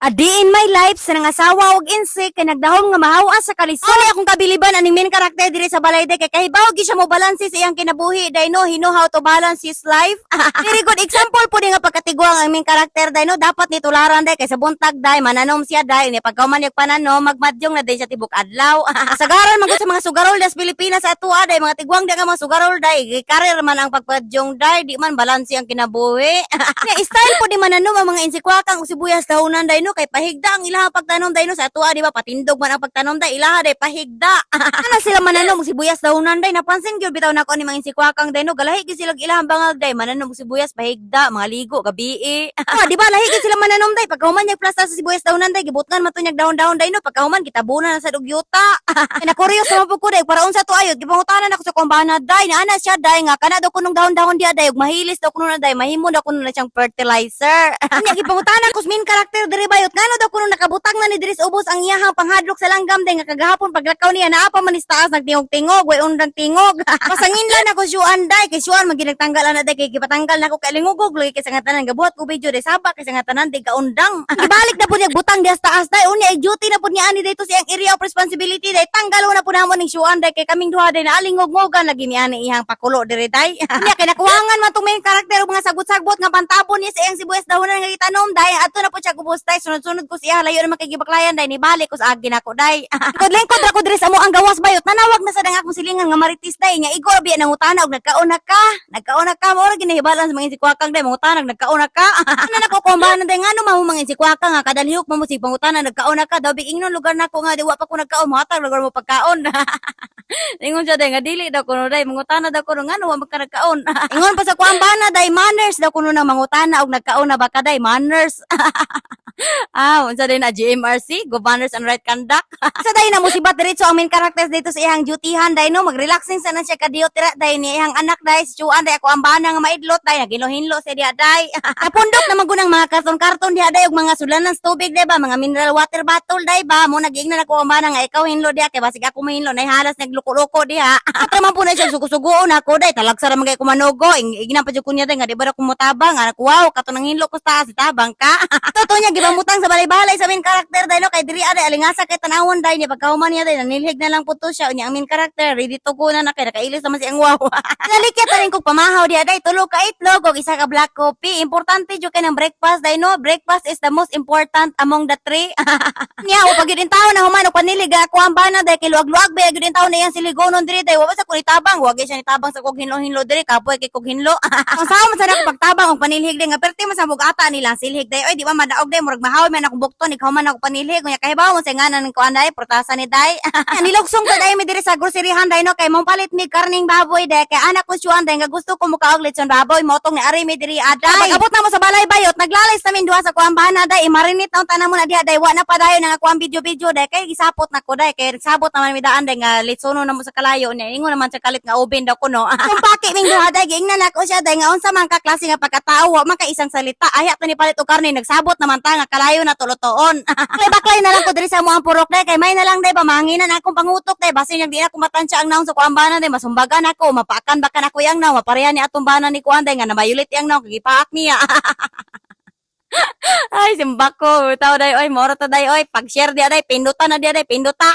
Adi in my life sa nangasawa og insik kay nagdahom nga mahawa sa kalisod. Ani akong kabiliban aning main character diri sa balay day kay kahibaw gi siya mo balanse sa iyang kinabuhi day no, he know how to balance his life. Very good example po nga pagkatigwang ang main character day no, dapat ni tularan day kay sa buntag day mananom siya day ni pagkauman yung pananom magmadyong na day siya tibok adlaw. Sagaran man gud sa mga sugarol das Pilipinas sa atua day mga tigwang day nga mga sugarol day karir man ang pagpadyong day di man balanse ang kinabuhi. Style po di mananom ang mga insikwakang sibuyas dahonan day no, kay pahigda ang ilaha pagtanom day no sa atua di ba patindog man ang pagtanom day ilaha day pahigda. Ana sila mananom og sibuyas dahonan day napansin gyud bitaw nako ni mga insikwakang day no, galahi gyud sila og ilahang bangag day mananom og sibuyas pahigda mga ligo gabi. Di ba lahi gyud sila mananom day pagkahuman yung plasta sa sibuyas dahonan day gibutngan man to nyag dahon-dahon day no, pagkahuman kitabunan na sa dugyuta. Nakuriyos naman po ko day para unsa to ayod gipangutanan ako sa kumbana day na ana siya day nga kana daw kunong dahon-dahon dia day ug mahilis daw kuno na day mahimo daw kuno na siyang fertilizer. Nya gipangutanan ko sa main character diri bayot ngano daw kuno nakabutang na ni diri sa ubos ang iyahang panghadlok sa langgam day nga kagahapon paglakaw niya naa pa man ni taas nagtingog-tingog way undang tingog. Pasangin ako syuan day kay syuan maginagtanggal ana day kay gipatanggal nako kay lingugog lagi kay sa ngatanan gabuhat ko video day sabak kay sa ngatanan day kaundang. Gibalik na pud niya butang dias taas day unya ay duty na pud niya ani dito sa iyang area of responsibility day tanggal na pud namo ning syuan day kay kaming duha day naalingog-ngogan lagi ni ani iyang pakulo diri day. Unya kay nakuwangan man tong main character og mga sagot-sagot nga pantabon niya sa iyang sibuyas dahonan nga gitanom day adto na pud siya gubos day sunod-sunod ko siya layo na makigibaklayan day ni balik ko sa agi nako day. Lingkod ako diri sa mo ang gawas bayot nanawag na sa dang akong silingan nga maritis day nya igor biya nangutana og nagkauna ka mo ra ginahibalan sa mga insikwakang day mangutana nagkauna ka. Ano nako kumbahan day ngano mao mga insikwakang nga kadalihok mo si pangutana nagkauna ka daw big ingnon lugar nako nga di wa pa ko nagkaon mo hatag lugar mo pagkaon. Ingon siya day nga dili daw kuno day mangutana daw kuno ngano wa ka nagkaon. Ingon pa sa kuambana day manners daw kuno nang mangutana og nagkaon na ba ka day manners. Unsa day na GMRC, Good Manners and Right Conduct. Sa day na musibat diretso ang main characters dito sa iyang dutyhan day no, mag-relaxing sana siya kadiyot tira day ni iyang anak day si Chuan day ako ang bana nga maidlot day naginlo-hinlo siya diha day. Napundok na magunang mga karton-karton diha day og mga sulanan sa tubig day ba, mga mineral water bottle day ba, mo nag-iingnan ako ang bana nga ikaw hinlo diha kay basig ako mahinlo nay halas nagluko-luko diha. Ato man po na siya sugo-sugoon ako day talagsa ra man kay kumanugo ignan pa jud kunya day nga di ba ko mutabang anak wow kato nang hinlo ko sa tabang ka. Totoo niya gibamutang sa balay-balay sa main character day no, kay diri ada alingasa kay tanawon day niya pagkahuman niya day nanilhig na lang puto siya unya ang main character ready to go na kay nakailis naman si ang wow. Nalikya ta rin kog pamahaw diha day tulo ka itlog og isa ka black coffee. Importante jud kay ng breakfast day no, breakfast is the most important among the three. Nya o pag yun tawo na human og panilig ako ang bana day kay luag-luag ba gyud tawo na iyang siligonon diri day wa sa kun itabang wag siya nitabang sa kog hinlo-hinlo diri kapoy kay kog hinlo. Ang sawa man sa nako pagtabang og panilhig day nga perti man sa bugata nila silhig day oy di ba madaog day murag mahaw man akong bukton ikaw man ako panilhig unya kahibaw mo sa nganan ko anday protasa ni day. Nilugsong sa day mi diri sa groceryhan day no, kay mong palit mi karning baboy day kay anak ko syuan day nga gusto ko mukaog lechon baboy motong ni ari mi diri aday. Pag-abot na mo sa balay bayot naglalis namin duha sa kuambana day marinit na tanan mo na diha day wa na pa dayon nga kuam video day kay gisapot na ko day kay sabot naman mi daan day nga lechono na mo sa kalayo niya ingon naman sa kalit nga oven daw kuno. Kung paki ming duha day giingnan ako siya day nga unsa man ka klase nga pagkatao wa man ka isang salita aya ta ni palit og karne nagsabot naman ta nga kalayo na tulotoon. Baklay na lang ko diri sa mo ang purok day kay may na lang day pamanginan akong pangutok day basin yang di na ko matansya ang naong sa kuambana day masumbagan ako mapakan bakan ako yang naong mapareha ni atong bana ni kuan day nga namayulit yang naong kagipaak niya. Ay simbak ko tao day oy moro ta day oy pag share dia day pinduta na dia day pinduta.